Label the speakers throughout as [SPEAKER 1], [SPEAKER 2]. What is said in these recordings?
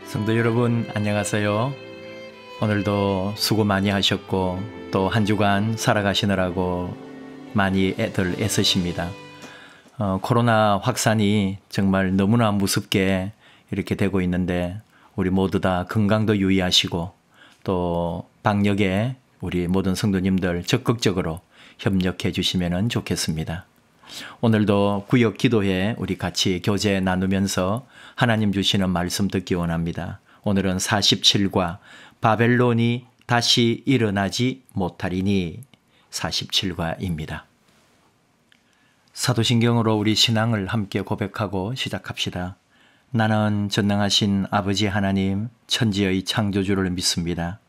[SPEAKER 1] 성도 여러분, 안녕하세요. 오늘도 수고 많이 하셨고 또 한 주간 살아가시느라고 많이 애들 애쓰십니다. 코로나 확산이 정말 너무나 무섭게 이렇게 되고 있는데 우리 모두 다 건강도 유의하시고 또 방역에 우리 모든 성도님들 적극적으로 협력해 주시면 좋겠습니다. 오늘도 구역 기도회 우리 같이 교제 나누면서 하나님 주시는 말씀 듣기 원합니다. 오늘은 47과 바벨론이 다시 일어나지 못하리니 47과입니다. 사도신경으로 우리 신앙을 함께 고백하고 시작합시다. 나는 전능하신 아버지 하나님 천지의 창조주를 믿습니다.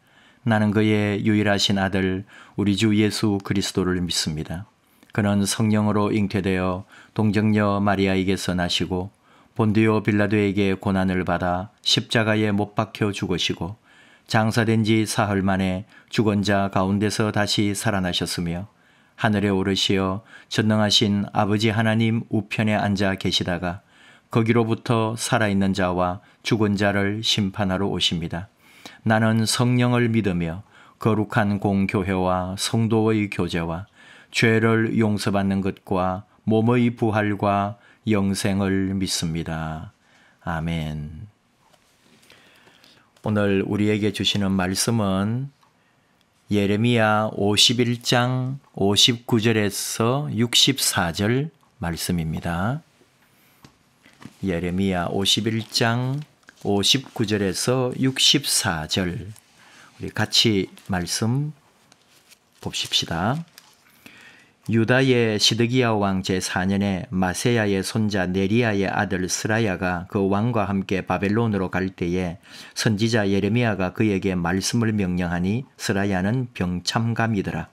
[SPEAKER 1] 나는 그의 유일하신 아들 우리 주 예수 그리스도를 믿습니다. 그는 성령으로 잉태되어 동정녀 마리아에게서 나시고 본디오 빌라도에게 고난을 받아 십자가에 못 박혀 죽으시고 장사된 지 사흘 만에 죽은 자 가운데서 다시 살아나셨으며 하늘에 오르시어 전능하신 아버지 하나님 우편에 앉아 계시다가 거기로부터 살아있는 자와 죽은 자를 심판하러 오십니다. 나는 성령을 믿으며 거룩한 공교회와 성도의 교제와 죄를 용서받는 것과 몸의 부활과 영생을 믿습니다. 아멘. 오늘 우리에게 주시는 말씀은 예레미야 51장 59절에서 64절 말씀입니다. 예레미야 51장 59절에서 64절 우리 같이 말씀 봅시다. 유다의 시드기야 왕 제4년에 마세야의 손자 네리야의 아들 스라야가 그 왕과 함께 바벨론으로 갈 때에 선지자 예레미야가 그에게 말씀을 명령하니 스라야는 병참감이더라.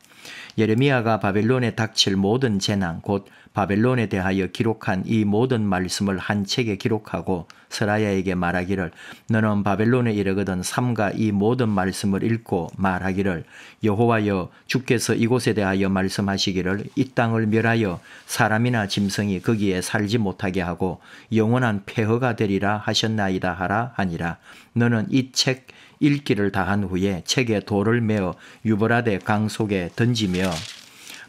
[SPEAKER 1] 예레미야가 바벨론에 닥칠 모든 재난 곧 바벨론에 대하여 기록한 이 모든 말씀을 한 책에 기록하고 스라야에게 말하기를 너는 바벨론에 이르거든 삼가 이 모든 말씀을 읽고 말하기를 여호와여 주께서 이곳에 대하여 말씀하시기를 이 땅을 멸하여 사람이나 짐승이 거기에 살지 못하게 하고 영원한 폐허가 되리라 하셨나이다 하라 하니라. 너는 이 책 읽기를 다한 후에 책에 돌을 메어 유브라데 강 속에 던지며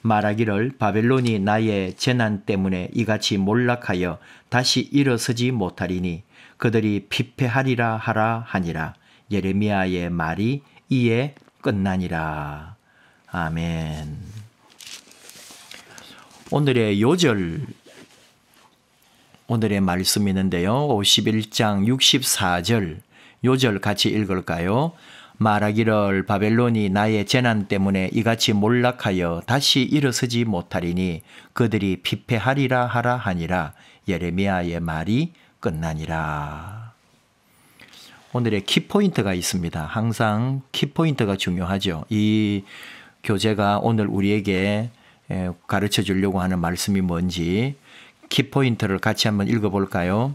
[SPEAKER 1] 말하기를 바벨론이 나의 재난 때문에 이같이 몰락하여 다시 일어서지 못하리니 그들이 피폐하리라 하라 하니라. 예레미야의 말이 이에 끝나니라. 아멘. 오늘의 요절, 오늘의 말씀이 있는데요. 51장 64절 요절 같이 읽을까요? 말하기를 바벨론이 나의 재난 때문에 이같이 몰락하여 다시 일어서지 못하리니 그들이 피폐하리라 하라 하니라. 예레미야의 말이 끝나니라. 오늘의 키포인트가 있습니다. 항상 키포인트가 중요하죠. 이 교재가 오늘 우리에게 가르쳐 주려고 하는 말씀이 뭔지 키포인트를 같이 한번 읽어볼까요?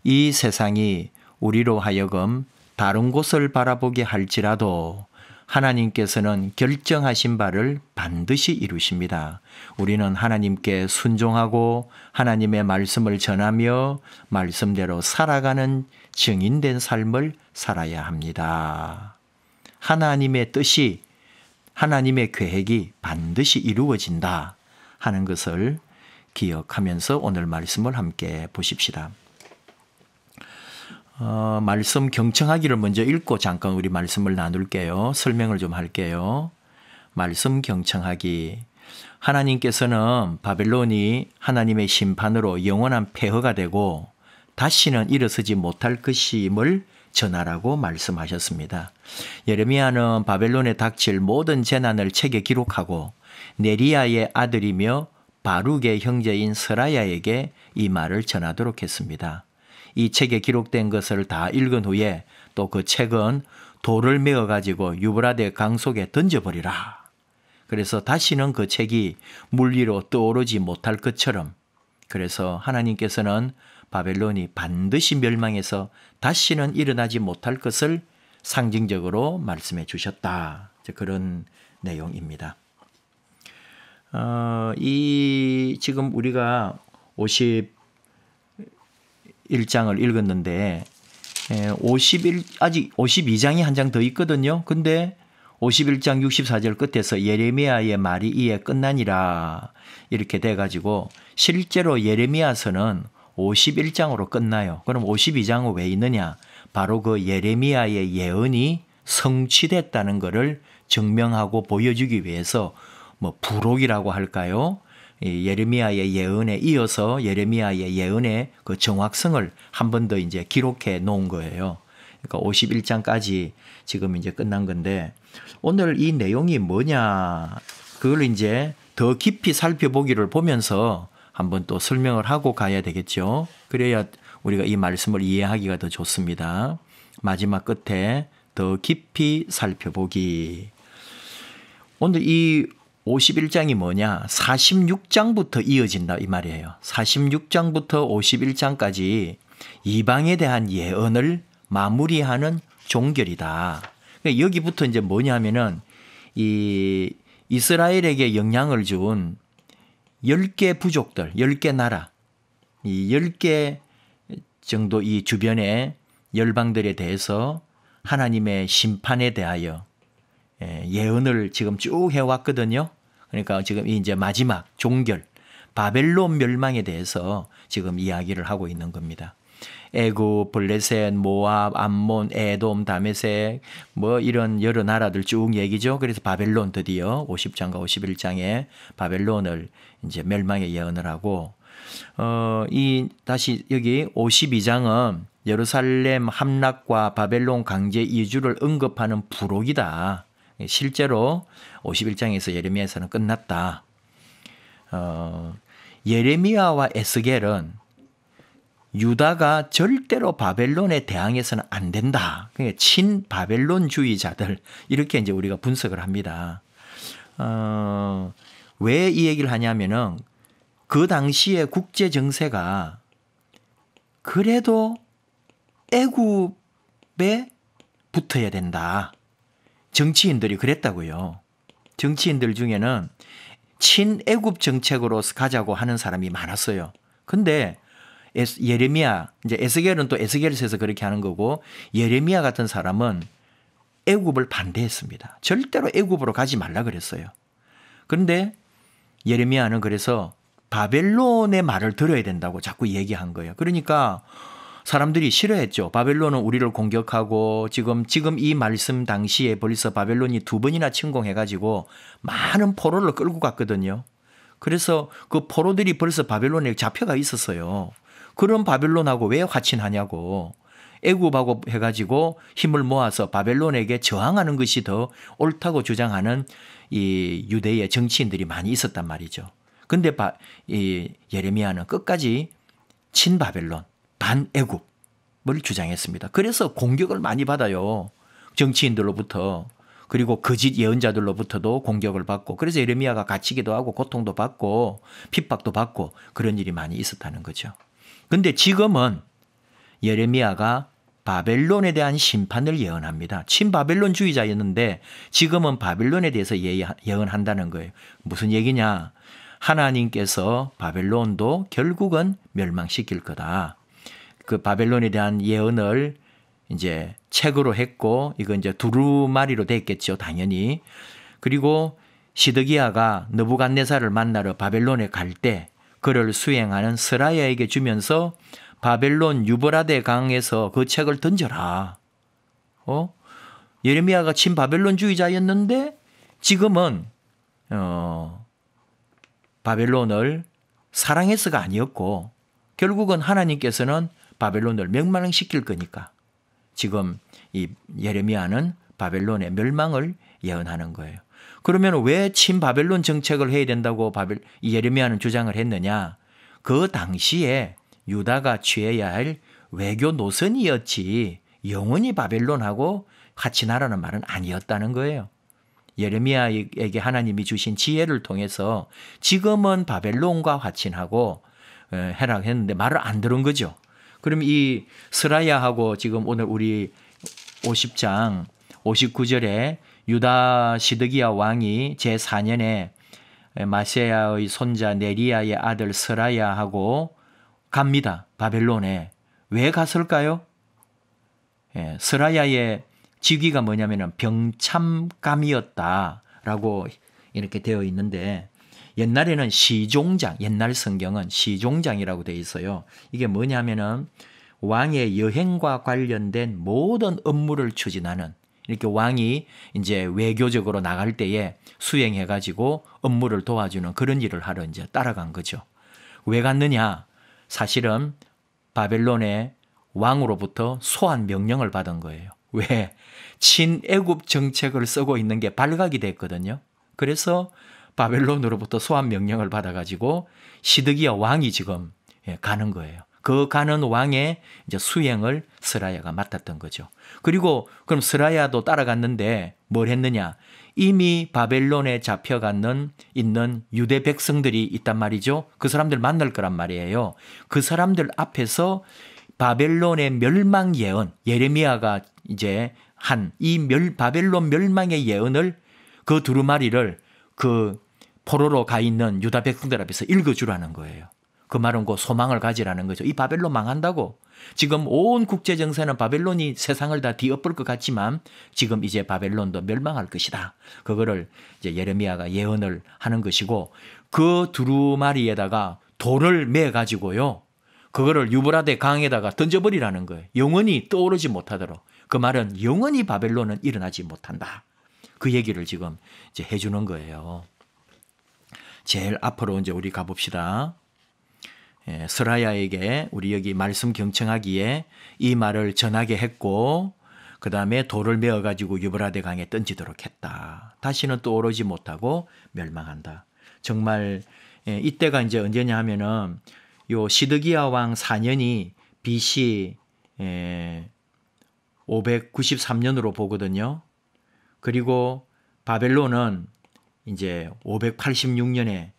[SPEAKER 1] 이 세상이 우리로 하여금 다른 곳을 바라보게 할지라도 하나님께서는 결정하신 바를 반드시 이루십니다. 우리는 하나님께 순종하고 하나님의 말씀을 전하며 말씀대로 살아가는 증인된 삶을 살아야 합니다. 하나님의 뜻이, 하나님의 계획이 반드시 이루어진다 하는 것을 기억하면서 오늘 말씀을 함께 보십시다. 말씀 경청하기를 먼저 읽고 잠깐 우리 말씀을 나눌게요. 설명을 좀 할게요. 말씀 경청하기. 하나님께서는 바벨론이 하나님의 심판으로 영원한 폐허가 되고 다시는 일어서지 못할 것임을 전하라고 말씀하셨습니다. 예레미야는 바벨론에 닥칠 모든 재난을 책에 기록하고 네리야의 아들이며 바룩의 형제인 스라야에게 이 말을 전하도록 했습니다. 이 책에 기록된 것을 다 읽은 후에 또 그 책은 돌을 메어 가지고 유브라데 강 속에 던져버리라. 그래서 다시는 그 책이 물 위로 떠오르지 못할 것처럼 그래서 하나님께서는 바벨론이 반드시 멸망해서 다시는 일어나지 못할 것을 상징적으로 말씀해 주셨다. 그런 내용입니다. 지금 우리가 51장을 읽었는데 아직 52장이 한 장 더 있거든요. 근데 51장 64절 끝에서 예레미야의 말이 이에 끝나니라 이렇게 돼가지고 실제로 예레미야서는 51장으로 끝나요. 그럼 52장은 왜 있느냐? 바로 그 예레미야의 예언이 성취됐다는 것을 증명하고 보여주기 위해서 뭐 부록이라고 할까요? 예레미야의 예언에 이어서 예레미야의 예언의 그 정확성을 한 번 더 이제 기록해 놓은 거예요. 그러니까 51장까지 지금 이제 끝난 건데 오늘 이 내용이 뭐냐? 그걸 이제 더 깊이 살펴보기를 보면서 한번 또 설명을 하고 가야 되겠죠. 그래야 우리가 이 말씀을 이해하기가 더 좋습니다. 마지막 끝에 더 깊이 살펴보기. 오늘 이 51장이 뭐냐? 46장부터 이어진다 이 말이에요. 46장부터 51장까지 이방에 대한 예언을 마무리하는 종결이다. 여기부터 이제 뭐냐면은 이 이스라엘에게 영향을 준 10개 부족들, 10개 나라, 이 10개 정도 이 주변의 열방들에 대해서 하나님의 심판에 대하여 예언을 지금 쭉 해왔거든요. 그러니까 지금 이제 마지막 종결, 바벨론 멸망에 대해서 지금 이야기를 하고 있는 겁니다. 애굽, 블레셋, 모압, 암몬, 에돔, 다메섹 뭐 이런 여러 나라들 쭉 얘기죠. 그래서 바벨론 드디어 50장과 51장에 바벨론을 이제 멸망의 예언을 하고 다시 여기 52장은 예루살렘 함락과 바벨론 강제 이주를 언급하는 부록이다. 실제로 51장에서 예레미야에서는 끝났다. 예레미야와 에스겔은 유다가 절대로 바벨론에 대항해서는 안 된다. 그러니까 친바벨론주의자들 이렇게 이제 우리가 분석을 합니다. 왜 이 얘기를 하냐면은 그 당시에 국제 정세가 그래도 애굽에 붙어야 된다. 정치인들이 그랬다고요. 정치인들 중에는 친애굽 정책으로 가자고 하는 사람이 많았어요. 근데 예레미야, 이제 에스겔은 또 에스겔서에서 그렇게 하는 거고 예레미야 같은 사람은 애굽을 반대했습니다. 절대로 애굽으로 가지 말라 그랬어요. 그런데 예레미야는 그래서 바벨론의 말을 들어야 된다고 자꾸 얘기한 거예요. 그러니까 사람들이 싫어했죠. 바벨론은 우리를 공격하고 지금 이 말씀 당시에 벌써 바벨론이 2번이나 침공해가지고 많은 포로를 끌고 갔거든요. 그래서 그 포로들이 벌써 바벨론에 잡혀가 있었어요. 그런 바벨론하고 왜 화친하냐고. 애굽하고 해가지고 힘을 모아서 바벨론에게 저항하는 것이 더 옳다고 주장하는 이 유대의 정치인들이 많이 있었단 말이죠. 근데 이 예레미야는 끝까지 친바벨론, 반애굽을 주장했습니다. 그래서 공격을 많이 받아요. 정치인들로부터. 그리고 거짓 예언자들로부터도 공격을 받고 그래서 예레미야가 갇히기도 하고 고통도 받고 핍박도 받고 그런 일이 많이 있었다는 거죠. 근데 지금은 예레미야가 바벨론에 대한 심판을 예언합니다. 친바벨론주의자였는데 지금은 바벨론에 대해서 예언한다는 거예요. 무슨 얘기냐? 하나님께서 바벨론도 결국은 멸망시킬 거다. 그 바벨론에 대한 예언을 이제 책으로 했고 이거 이제 두루마리로 됐겠죠, 당연히. 그리고 시드기야가 느부갓네살을 만나러 바벨론에 갈 때 그를 수행하는 스라야에게 주면서 바벨론 유브라데 강에서 그 책을 던져라. 예레미야가 친바벨론주의자였는데 지금은 바벨론을 사랑해서가 아니었고 결국은 하나님께서는 바벨론을 멸망시킬 거니까 지금 이 예레미야는 바벨론의 멸망을 예언하는 거예요. 그러면 왜 친바벨론 정책을 해야 된다고 이 예레미야는 주장을 했느냐? 그 당시에 유다가 취해야 할 외교 노선이었지 영원히 바벨론하고 화친하라는 말은 아니었다는 거예요. 예레미야에게 하나님이 주신 지혜를 통해서 지금은 바벨론과 화친하고 해라 했는데 말을 안 들은 거죠. 그럼 이 스라야하고 지금 오늘 우리 50장 59절에 유다 시드기야 왕이 제4년에 마세야의 손자 네리야의 아들 스라야하고 갑니다. 바벨론에. 왜 갔을까요? 스라야의 직위가 뭐냐면은 병참감이었다라고 이렇게 되어 있는데 옛날에는 시종장, 옛날 성경은 시종장이라고 되어 있어요. 이게 뭐냐면은 왕의 여행과 관련된 모든 업무를 추진하는 이렇게 왕이 이제 외교적으로 나갈 때에 수행해 가지고 업무를 도와주는 그런 일을 하러 이제 따라간 거죠. 왜 갔느냐? 사실은 바벨론의 왕으로부터 소환 명령을 받은 거예요. 왜? 친애굽 정책을 쓰고 있는 게 발각이 됐거든요. 그래서 바벨론으로부터 소환 명령을 받아가지고 시드기야 왕이 지금 가는 거예요. 그 가는 왕의 이제 수행을 스라야가 맡았던 거죠. 그리고 그럼 스라야도 따라갔는데 뭘 했느냐? 이미 바벨론에 있는 유대 백성들이 있단 말이죠. 그 사람들 만날 거란 말이에요. 그 사람들 앞에서 바벨론의 멸망 예언, 예레미야가 이제 바벨론 멸망의 예언을 그 두루마리를 그 포로로 가 있는 유다 백성들 앞에서 읽어주라는 거예요. 그 말은 그 소망을 가지라는 거죠. 이 바벨론 망한다고. 지금 온 국제 정세는 바벨론이 세상을 다 뒤엎을 것 같지만 지금 이제 바벨론도 멸망할 것이다. 그거를 이제 예레미야가 예언을 하는 것이고 그 두루마리에다가 돌을 매 가지고요. 그거를 유브라데 강에다가 던져버리라는 거예요. 영원히 떠오르지 못하도록. 그 말은 영원히 바벨론은 일어나지 못한다. 그 얘기를 지금 이제 해주는 거예요. 제일 앞으로 이제 우리 가봅시다. 스라야에게 우리 여기 말씀 경청하기에 이 말을 전하게 했고 그 다음에 돌을 메어가지고 유브라데 강에 던지도록 했다. 다시는 떠오르지 못하고 멸망한다. 정말 이때가 이제 언제냐 하면은 요 시드기야 왕 4년이 BC 593년으로 보거든요. 그리고 바벨론은 이제 586년에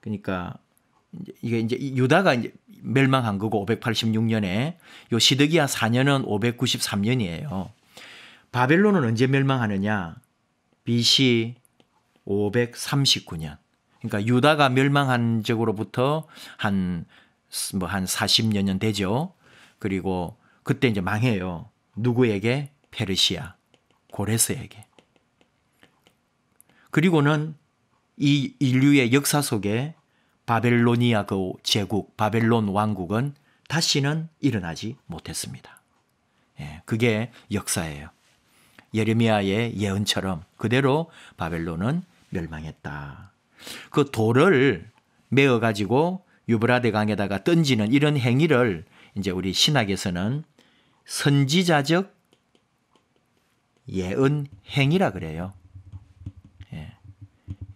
[SPEAKER 1] 그러니까 이게 이제 유다가 이제 멸망한 거고 586년에 요 시드기야 4년은 593년이에요. 바벨론은 언제 멸망하느냐? BC 539년. 그러니까 유다가 멸망한 적으로부터 한 40여 년 되죠. 그리고 그때 이제 망해요. 누구에게? 페르시아, 고레스에게. 그리고는 이 인류의 역사 속에 바벨로니아 그 제국, 바벨론 왕국은 다시는 일어나지 못했습니다. 그게 역사예요. 예레미야의 예언처럼 그대로 바벨론은 멸망했다. 그 돌을 메어 가지고 유브라데 강에다가 던지는 이런 행위를 이제 우리 신학에서는 선지자적 예언 행위라 그래요.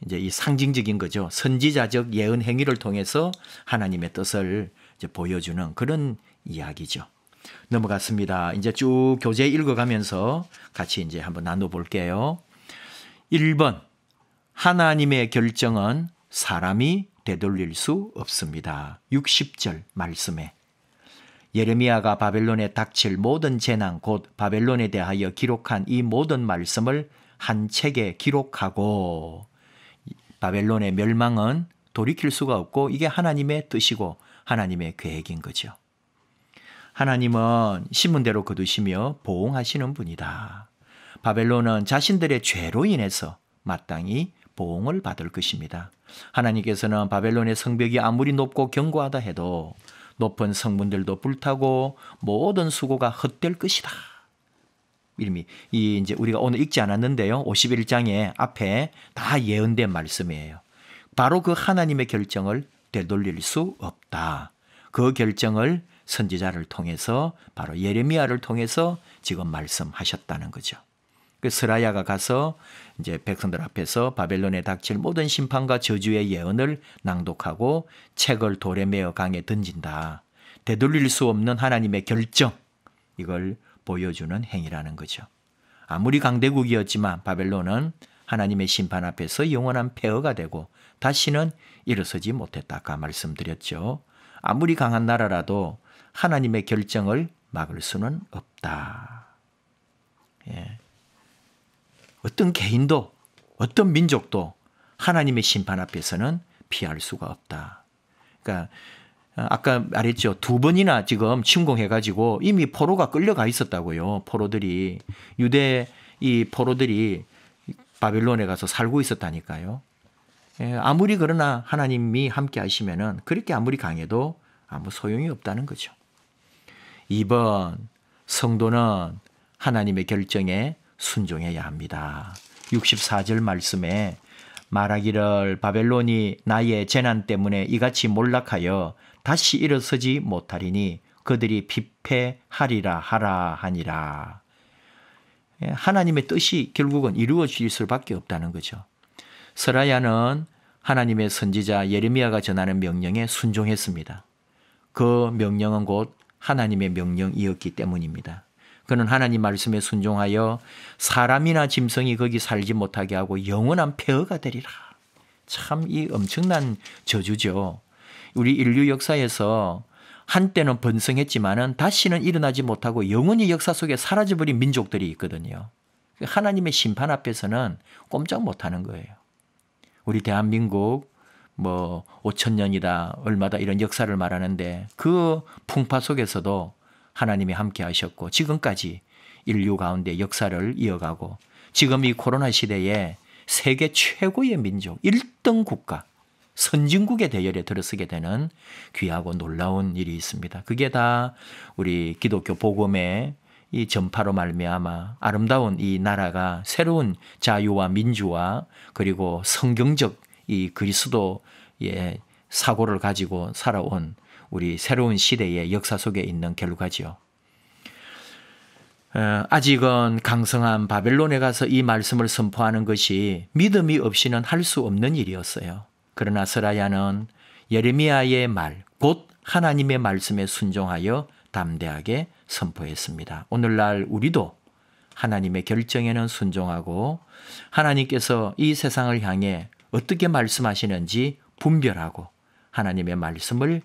[SPEAKER 1] 이제 이 상징적인 거죠. 선지자적 예언 행위를 통해서 하나님의 뜻을 이제 보여주는 그런 이야기죠. 넘어갔습니다. 이제 쭉 교재 읽어가면서 같이 이제 한번 나눠볼게요. 1번. 하나님의 결정은 사람이 되돌릴 수 없습니다. 60절 말씀에 예레미야가 바벨론에 닥칠 모든 재난 곧 바벨론에 대하여 기록한 이 모든 말씀을 한 책에 기록하고 바벨론의 멸망은 돌이킬 수가 없고 이게 하나님의 뜻이고 하나님의 계획인 거죠. 하나님은 심은 대로 거두시며 보응하시는 분이다. 바벨론은 자신들의 죄로 인해서 마땅히 보응을 받을 것입니다. 하나님께서는 바벨론의 성벽이 아무리 높고 견고하다 해도 높은 성문들도 불타고 모든 수고가 헛될 것이다. 이름이 이제 우리가 오늘 읽지 않았는데요. 51장의 앞에 다 예언된 말씀이에요. 바로 그 하나님의 결정을 되돌릴 수 없다. 그 결정을 선지자를 통해서 바로 예레미야를 통해서 지금 말씀하셨다는 거죠. 그 스라야가 가서 이제 백성들 앞에서 바벨론에 닥칠 모든 심판과 저주의 예언을 낭독하고 책을 돌에 메어 강에 던진다. 되돌릴 수 없는 하나님의 결정, 이걸 보여주는 행위라는 거죠. 아무리 강대국이었지만 바벨론은 하나님의 심판 앞에서 영원한 폐허가 되고 다시는 일어서지 못했다. 아까 말씀드렸죠. 아무리 강한 나라라도 하나님의 결정을 막을 수는 없다. 어떤 개인도 어떤 민족도 하나님의 심판 앞에서는 피할 수가 없다. 그러니까 아까 말했죠. 2번이나 지금 침공해가지고 이미 포로가 끌려가 있었다고요. 포로들이. 유대 이 포로들이 바벨론에 가서 살고 있었다니까요. 아무리 그러나 하나님이 함께 하시면은 그렇게 아무리 강해도 아무 소용이 없다는 거죠. 2번, 성도는 하나님의 결정에 순종해야 합니다. 64절 말씀에 말하기를 바벨론이 나의 재난 때문에 이같이 몰락하여 다시 일어서지 못하리니 그들이 피폐하리라 하라 하니라. 하나님의 뜻이 결국은 이루어질 수밖에 없다는 거죠. 스라야는 하나님의 선지자 예레미야가 전하는 명령에 순종했습니다. 그 명령은 곧 하나님의 명령이었기 때문입니다. 그는 하나님 말씀에 순종하여 사람이나 짐승이 거기 살지 못하게 하고 영원한 폐허가 되리라. 참 이 엄청난 저주죠. 우리 인류 역사에서 한때는 번성했지만은 다시는 일어나지 못하고 영원히 역사 속에 사라져버린 민족들이 있거든요. 하나님의 심판 앞에서는 꼼짝 못하는 거예요. 우리 대한민국 5,000년이다 얼마다 이런 역사를 말하는데 그 풍파 속에서도 하나님이 함께 하셨고 지금까지 인류 가운데 역사를 이어가고 지금 이 코로나 시대에 세계 최고의 민족 1등 국가 선진국의 대열에 들어서게 되는 귀하고 놀라운 일이 있습니다. 그게 다 우리 기독교 복음의 이 전파로 말미암아 아름다운 이 나라가 새로운 자유와 민주와 그리고 성경적 이 그리스도의 사고를 가지고 살아온 우리 새로운 시대의 역사 속에 있는 결과지요. 아직은 강성한 바벨론에 가서 이 말씀을 선포하는 것이 믿음이 없이는 할 수 없는 일이었어요. 그러나 스라야는 예레미야의 말, 곧 하나님의 말씀에 순종하여 담대하게 선포했습니다. 오늘날 우리도 하나님의 결정에는 순종하고 하나님께서 이 세상을 향해 어떻게 말씀하시는지 분별하고 하나님의 말씀을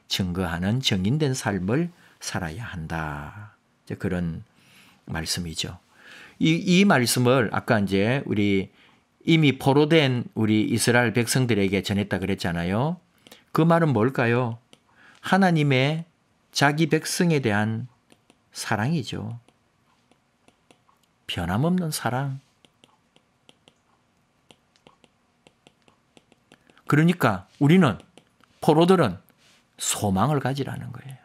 [SPEAKER 1] 증거하는 정인된 삶을 살아야 한다. 그런 말씀이죠. 이 말씀을 아까 이제 우리 이미 포로된 우리 이스라엘 백성들에게 전했다 그랬잖아요. 그 말은 뭘까요? 하나님의 자기 백성에 대한 사랑이죠. 변함없는 사랑. 그러니까 우리는 포로들은 소망을 가지라는 거예요.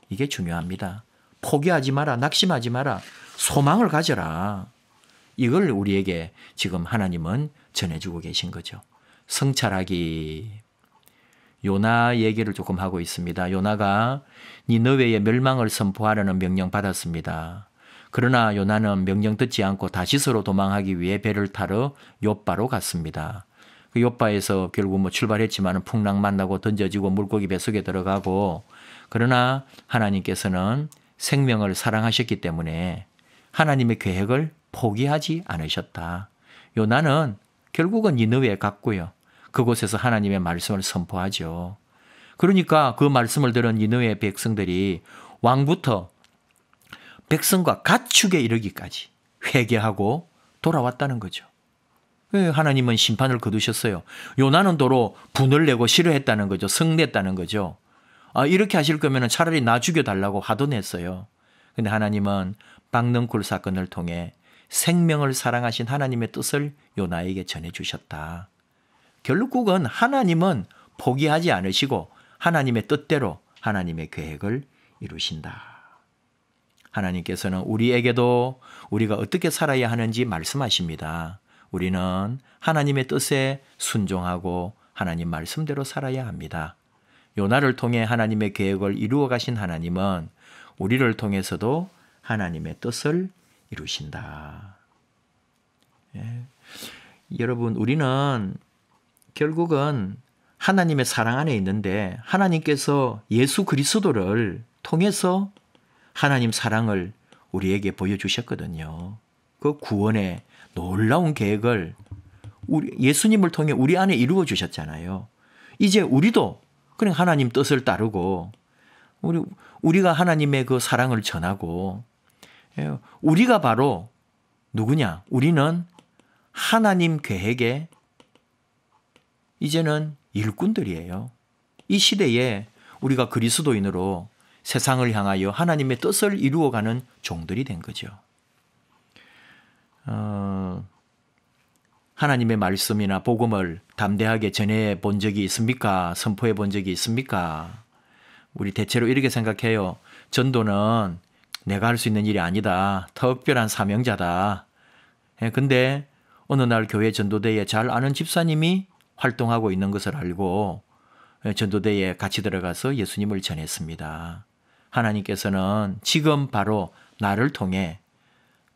[SPEAKER 1] 이게 중요합니다. 포기하지 마라, 낙심하지 마라, 소망을 가져라. 이걸 우리에게 지금 하나님은 전해주고 계신 거죠. 성찰하기. 요나 얘기를 조금 하고 있습니다. 요나가 니느웨의 멸망을 선포하려는 명령 받았습니다. 그러나 요나는 명령 듣지 않고 다시스로 도망하기 위해 배를 타러 욥바로 갔습니다. 그 욥바에서 결국 출발했지만 풍랑 만나고 던져지고 물고기 뱃속에 들어가고 그러나 하나님께서는 생명을 사랑하셨기 때문에 하나님의 계획을 포기하지 않으셨다. 요나는 결국은 니느웨에 갔고요. 그곳에서 하나님의 말씀을 선포하죠. 그러니까 그 말씀을 들은 니느웨 백성들이 왕부터 백성과 가축에 이르기까지 회개하고 돌아왔다는 거죠. 하나님은 심판을 거두셨어요. 요나는 도로 분을 내고 싫어했다는 거죠. 성냈다는 거죠. 이렇게 하실 거면 차라리 나 죽여달라고 화도 냈어요. 근데 하나님은 박능쿨 사건을 통해 생명을 사랑하신 하나님의 뜻을 요나에게 전해주셨다. 결국은 하나님은 포기하지 않으시고 하나님의 뜻대로 하나님의 계획을 이루신다. 하나님께서는 우리에게도 우리가 어떻게 살아야 하는지 말씀하십니다. 우리는 하나님의 뜻에 순종하고 하나님 말씀대로 살아야 합니다. 요나를 통해 하나님의 계획을 이루어 가신 하나님은 우리를 통해서도 하나님의 뜻을 이루신다. 여러분, 우리는 결국은 하나님의 사랑 안에 있는데 하나님께서 예수 그리스도를 통해서 하나님 사랑을 우리에게 보여주셨거든요. 그 구원의 놀라운 계획을 예수님을 통해 우리 안에 이루어 주셨잖아요. 이제 우리도 그냥 하나님 뜻을 따르고 우리가 하나님의 그 사랑을 전하고 우리가 바로 누구냐? 우리는 하나님 계획의 이제는 일꾼들이에요. 이 시대에 우리가 그리스도인으로 세상을 향하여 하나님의 뜻을 이루어가는 종들이 된 거죠. 하나님의 말씀이나 복음을 담대하게 전해 본 적이 있습니까? 선포해 본 적이 있습니까? 우리 대체로 이렇게 생각해요. 전도는 내가 할 수 있는 일이 아니다. 특별한 사명자다. 근데 어느 날 교회 전도대에 잘 아는 집사님이 활동하고 있는 것을 알고 전도대에 같이 들어가서 예수님을 전했습니다. 하나님께서는 지금 바로 나를 통해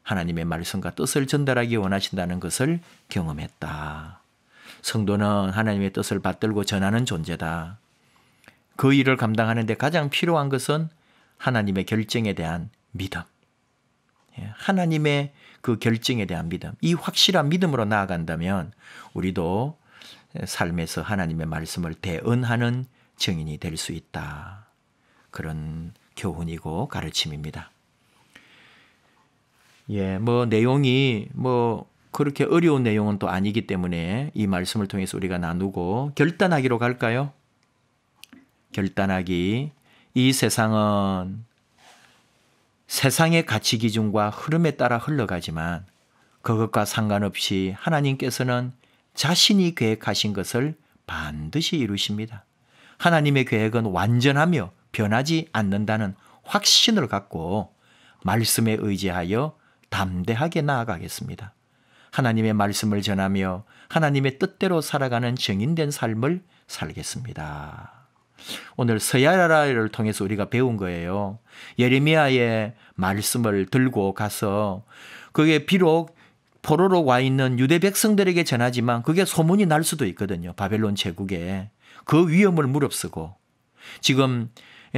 [SPEAKER 1] 하나님의 말씀과 뜻을 전달하기 원하신다는 것을 경험했다. 성도는 하나님의 뜻을 받들고 전하는 존재다. 그 일을 감당하는 데 가장 필요한 것은 하나님의 결정에 대한 믿음. 하나님의 그 결정에 대한 믿음. 이 확실한 믿음으로 나아간다면 우리도 삶에서 하나님의 말씀을 대언하는 증인이 될 수 있다. 그런 교훈이고 가르침입니다. 내용이 그렇게 어려운 내용은 또 아니기 때문에 이 말씀을 통해서 우리가 나누고 결단하기로 갈까요? 결단하기. 이 세상은 세상의 가치 기준과 흐름에 따라 흘러가지만 그것과 상관없이 하나님께서는 자신이 계획하신 것을 반드시 이루십니다. 하나님의 계획은 완전하며 변하지 않는다는 확신을 갖고 말씀에 의지하여 담대하게 나아가겠습니다. 하나님의 말씀을 전하며 하나님의 뜻대로 살아가는 증인된 삶을 살겠습니다. 오늘 서야라를 통해서 우리가 배운 거예요. 예레미야의 말씀을 들고 가서 그게 비록 포로로 와 있는 유대 백성들에게 전하지만 그게 소문이 날 수도 있거든요. 바벨론 제국에. 그 위험을 무릅쓰고 지금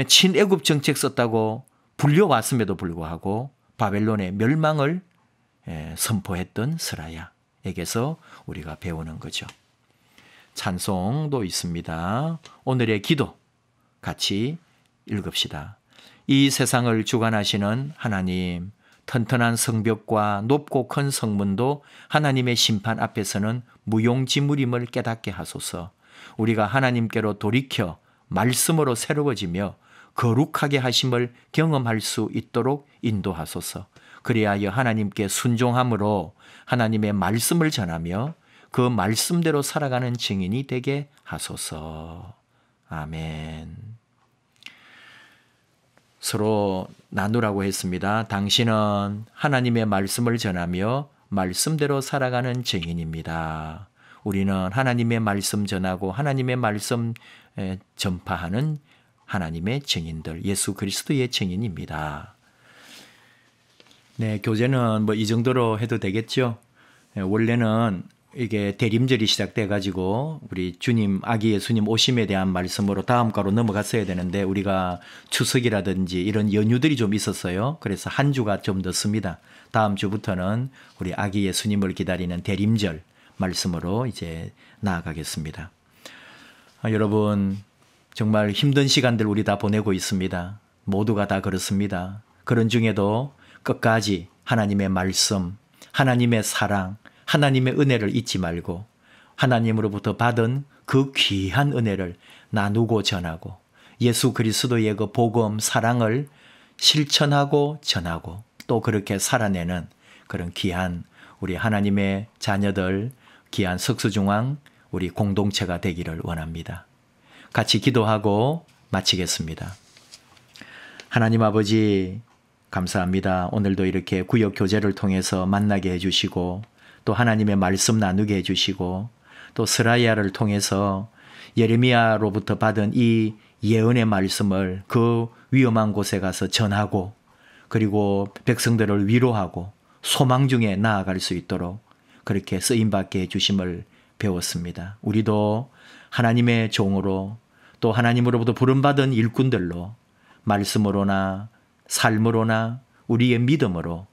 [SPEAKER 1] 친애굽 정책 썼다고 불려왔음에도 불구하고 바벨론의 멸망을 선포했던 스라야에게서 우리가 배우는 거죠. 찬송도 있습니다. 오늘의 기도 같이 읽읍시다. 이 세상을 주관하시는 하나님, 튼튼한 성벽과 높고 큰 성문도 하나님의 심판 앞에서는 무용지물임을 깨닫게 하소서. 우리가 하나님께로 돌이켜 말씀으로 새로워지며 거룩하게 하심을 경험할 수 있도록 인도하소서. 그리하여 하나님께 순종함으로 하나님의 말씀을 전하며 그 말씀대로 살아가는 증인이 되게 하소서. 아멘. 서로 나누라고 했습니다. 당신은 하나님의 말씀을 전하며 말씀대로 살아가는 증인입니다. 우리는 하나님의 말씀 전하고 하나님의 말씀 전파하는 하나님의 증인들, 예수 그리스도의 증인입니다. 네, 교제는 이 정도로 해도 되겠죠? 원래는 이게 대림절이 시작돼 가지고 우리 주님, 아기 예수님 오심에 대한 말씀으로 다음 가로 넘어갔어야 되는데 우리가 추석이라든지 이런 연휴들이 좀 있었어요. 그래서 한 주가 좀 늦습니다. 다음 주부터는 우리 아기 예수님을 기다리는 대림절 말씀으로 이제 나아가겠습니다. 여러분, 정말 힘든 시간들 우리 다 보내고 있습니다. 모두가 다 그렇습니다. 그런 중에도 끝까지 하나님의 말씀, 하나님의 사랑, 하나님의 은혜를 잊지 말고 하나님으로부터 받은 그 귀한 은혜를 나누고 전하고 예수 그리스도의 그 복음, 사랑을 실천하고 전하고 또 그렇게 살아내는 그런 귀한 우리 하나님의 자녀들, 귀한 석수중앙 우리 공동체가 되기를 원합니다. 같이 기도하고 마치겠습니다. 하나님 아버지 감사합니다. 오늘도 이렇게 구역 교제를 통해서 만나게 해주시고 또 하나님의 말씀 나누게 해주시고 또 스라야를 통해서 예레미야로부터 받은 이 예언의 말씀을 그 위험한 곳에 가서 전하고 그리고 백성들을 위로하고 소망 중에 나아갈 수 있도록 그렇게 쓰임받게 해주심을 배웠습니다. 우리도 하나님의 종으로 또 하나님으로부터 부름받은 일꾼들로 말씀으로나 삶으로나 우리의 믿음으로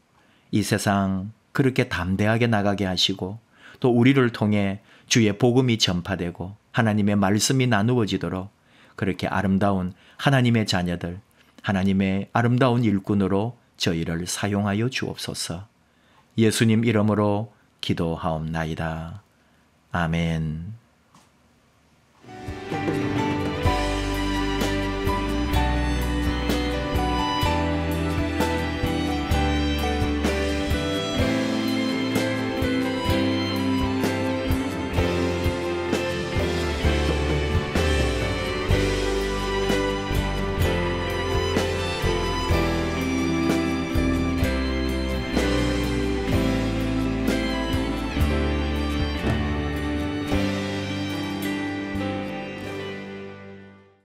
[SPEAKER 1] 이 세상 그렇게 담대하게 나가게 하시고 또 우리를 통해 주의 복음이 전파되고 하나님의 말씀이 나누어지도록 그렇게 아름다운 하나님의 자녀들, 하나님의 아름다운 일꾼으로 저희를 사용하여 주옵소서. 예수님 이름으로 기도하옵나이다. 아멘.